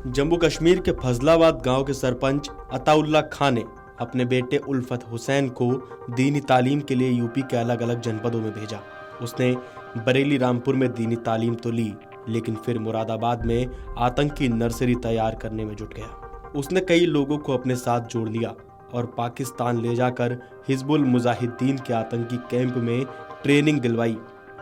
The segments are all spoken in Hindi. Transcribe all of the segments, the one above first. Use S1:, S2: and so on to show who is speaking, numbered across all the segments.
S1: जम्मू कश्मीर के फजलाबाद गांव के सरपंच अताउल्ला खान ने अपने बेटे उल्फत हुसैन को दीनी तालीम के लिए यूपी के अलग अलग जनपदों में भेजा। उसने बरेली रामपुर में दीनी तालीम तो ली, लेकिन फिर मुरादाबाद में आतंकी नर्सरी तैयार करने में जुट गया। उसने कई लोगों को अपने साथ जोड़ लिया और पाकिस्तान ले जाकर हिजबुल मुजाहिदीन के आतंकी कैंप में ट्रेनिंग दिलवाई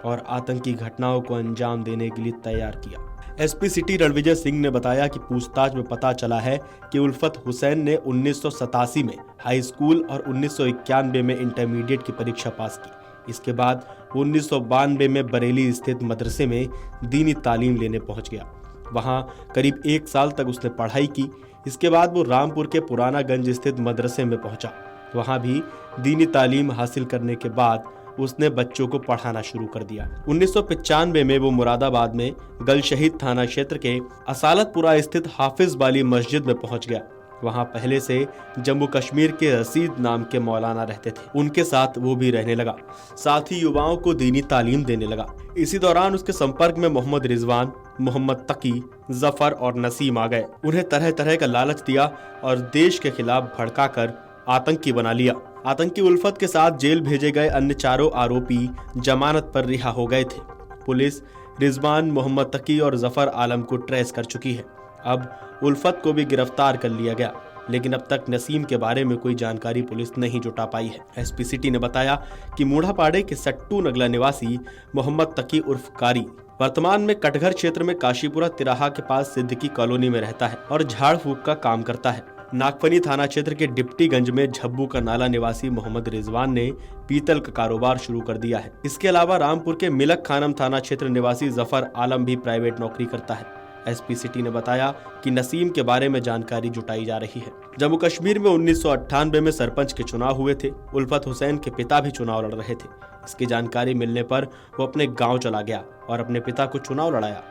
S1: और आतंकी घटनाओं को अंजाम देने के लिए तैयार किया। एसपी सिटी रणविजय सिंह ने बताया कि पूछताछ में पता चला है कि उल्फत हुसैन ने 1987 में हाई स्कूल और 1991 में इंटरमीडिएट की परीक्षा पास की। इसके बाद 1992 में बरेली स्थित मदरसे में दीनी तालीम लेने पहुंच गया। वहां करीब 1 साल तक उसने पढ़ाई की। इसके बाद वो रामपुर के पुरानागंज स्थित मदरसे में पहुंचा। वहां भी दीनी तालीम हासिल करने के बाद उसने बच्चों को पढ़ाना शुरू कर दिया। 1995 में वो मुरादाबाद में गलशहीद थाना क्षेत्र के असालतपुरा स्थित हाफिज बाली मस्जिद में पहुंच गया। वहां पहले से जम्मू कश्मीर के रसीद नाम के मौलाना रहते थे, उनके साथ वो भी रहने लगा। साथ ही युवाओं को दीनी तालीम देने लगा। इसी दौरान उसके संपर्क में मोहम्मद रिजवान, मोहम्मद तकी, जफर और नसीम आ गए। उन्हें तरह तरह का लालच दिया और देश के खिलाफ भड़काकर आतंकी बना लिया। आतंकी उल्फत के साथ जेल भेजे गए अन्य 4 आरोपी जमानत पर रिहा हो गए थे। पुलिस रिजवान, मोहम्मद तकी और जफर आलम को ट्रेस कर चुकी है। अब उल्फत को भी गिरफ्तार कर लिया गया, लेकिन अब तक नसीम के बारे में कोई जानकारी पुलिस नहीं जुटा पाई है। एसपी सिटी ने बताया कि मूढ़ापाड़े के सट्टू नगला निवासी मोहम्मद तकी उर्फ कारी वर्तमान में कटघर क्षेत्र में काशीपुरा तिराहा के पास सिद्दीकी कॉलोनी में रहता है और झाड़ फूक का काम करता है। नागफनी थाना क्षेत्र के डिप्टीगंज में झब्बू का नाला निवासी मोहम्मद रिजवान ने पीतल का कारोबार शुरू कर दिया है। इसके अलावा रामपुर के मिलक खानम थाना क्षेत्र निवासी जफर आलम भी प्राइवेट नौकरी करता है। एसपी सिटी ने बताया कि नसीम के बारे में जानकारी जुटाई जा रही है। जम्मू कश्मीर में 1998 में सरपंच के चुनाव हुए थे। उल्फत हुसैन के पिता भी चुनाव लड़ रहे थे। इसकी जानकारी मिलने पर वो अपने गांव चला गया और अपने पिता को चुनाव लड़ाया।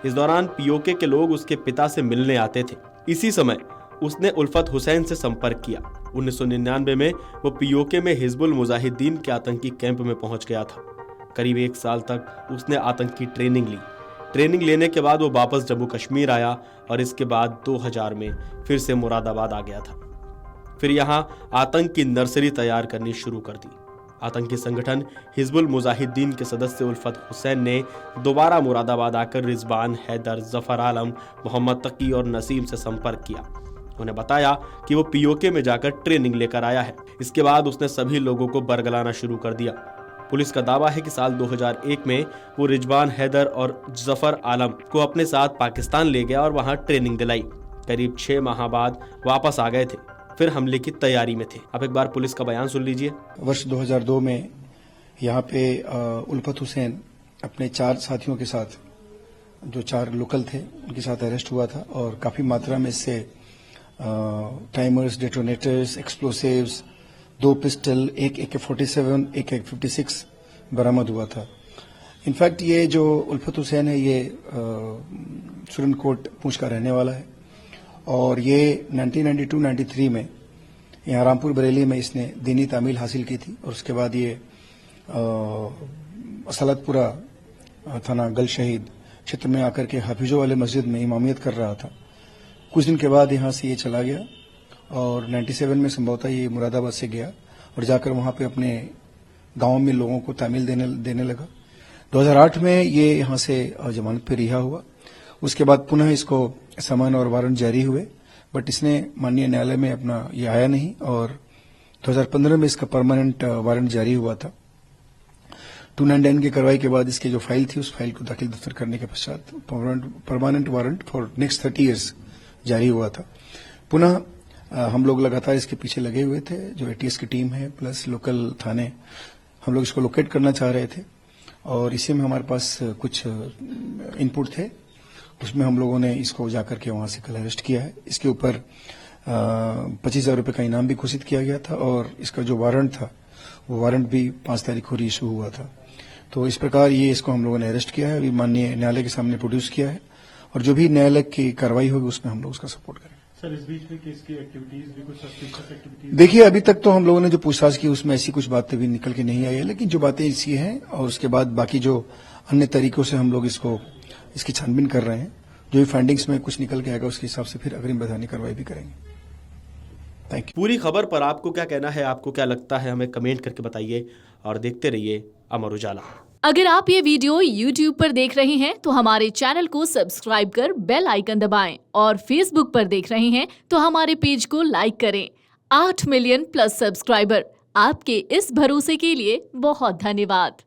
S1: इस दौरान पीओके के लोग उसके पिता से मिलने आते थे। इसी समय उसने उल्फत हुसैन से संपर्क किया। 1999 में वो पीओके में हिजबुल मुजाहिदीन के आतंकी कैंप में पहुंच गया था। करीब 1 साल तक उसने आतंकी ट्रेनिंग ली। ट्रेनिंग लेने के बाद वो वापस जम्मू कश्मीर आया और इसके बाद 2000 में फिर से मुरादाबाद आ गया था। फिर यहाँ आतंक की नर्सरी तैयार करनी शुरू कर दी। आतंकी संगठन हिजबुल मुजाहिदीन के सदस्य उल्फत हुसैन ने दोबारा मुरादाबाद आकर रिजवान, हैदर, जफर आलम, मोहम्मद तकी और नसीम से संपर्क किया। उन्हें बताया कि वो पीओके में जाकर ट्रेनिंग लेकर आया है। इसके बाद उसने सभी लोगों को बरगलाना शुरू कर दिया। पुलिस का दावा है कि साल 2001 में वो रिजवान, हैदर और जफर आलम को अपने साथ पाकिस्तान ले गया और वहां ट्रेनिंग दिलाई। करीब 6 माह बाद वापस आ गए थे, फिर हमले की तैयारी में थे। अब एक बार पुलिस का बयान सुन लीजिए।
S2: वर्ष 2002 में यहाँ पे उल्फत हुसैन अपने 4 साथियों के साथ, जो 4 लोकल थे, उनके साथ अरेस्ट हुआ था और काफी मात्रा में इससे टाइमर्स, डेटोनेटर्स, एक्सप्लोसिव्स, 2 पिस्टल, एक AK-47, एक AK-56 बरामद हुआ था। इनफैक्ट ये जो उल्फत हुसैन है ये सुरनकोट पूंछ का रहने वाला है और ये 1992-93 में यहाँ रामपुर बरेली में इसने दीनी तामील हासिल की थी और उसके बाद ये असालतपुरा थाना गलशहीद क्षेत्र में आकर के हाफिजों वाले मस्जिद में इमामियत कर रहा था। कुछ दिन के बाद यहाँ से ये चला गया और 97 में संभवतः ये मुरादाबाद से गया और जाकर वहाँ पे अपने गांव में लोगों को तामील देने लगा। 2008 में ये यहाँ से जमानत पे रिहा हुआ। उसके बाद पुनः इसको समन और वारंट जारी हुए, बट इसने माननीय न्यायालय में अपना ये आया नहीं और 2015 में इसका परमानेंट वारंट जारी हुआ था। 299 की कार्रवाई के बाद इसकी जो फाइल थी उस फाइल को दाखिल दफ्तर करने के पश्चात permanent warrant for next 30 years जारी हुआ था। पुनः हम लोग लगातार इसके पीछे लगे हुए थे, जो ATS की टीम है प्लस लोकल थाने, हम लोग इसको लोकेट करना चाह रहे थे और इसी में हमारे पास कुछ इनपुट थे। उसमें हम लोगों ने इसको जाकर के वहां से कल अरेस्ट किया है। इसके ऊपर 25,000 रुपये का इनाम भी घोषित किया गया था और इसका जो वारंट था वो वारंट भी 5 तारीख को रीइशू हुआ था। तो इस प्रकार ये इसको हम लोगों ने अरेस्ट किया है, अभी माननीय न्यायालय के सामने प्रोड्यूस किया है और जो भी न्यायालय की कार्रवाई होगी उसमें हम लोग उसका सपोर्ट करेंगे।
S3: सर, इस बीच में किसकी एक्टिविटीज भी कुछ सस्पिशियस एक्टिविटीज?
S2: देखिए, अभी तक तो हम लोगों ने जो पूछताछ की उसमें ऐसी कुछ बातें भी निकल के नहीं आई है, लेकिन जो बातें ऐसी हैं और उसके बाद बाकी जो अन्य तरीकों से हम लोग इसकी छानबीन कर रहे हैं जो भी फाइंडिंग्स में कुछ निकल के आएगा उसके हिसाब से फिर अग्रिम वैधानिक कार्रवाई भी करेंगे। Thank you.
S1: पूरी खबर पर आपको क्या कहना है, आपको क्या लगता है, हमें कमेंट करके बताइए और देखते रहिए अमर उजाला।
S4: अगर आप ये वीडियो YouTube पर देख रहे हैं तो हमारे चैनल को सब्सक्राइब कर बेल आइकन दबाएं और Facebook पर देख रहे हैं तो हमारे पेज को लाइक करें। 8 मिलियन प्लस सब्सक्राइबर, आपके इस भरोसे के लिए बहुत धन्यवाद।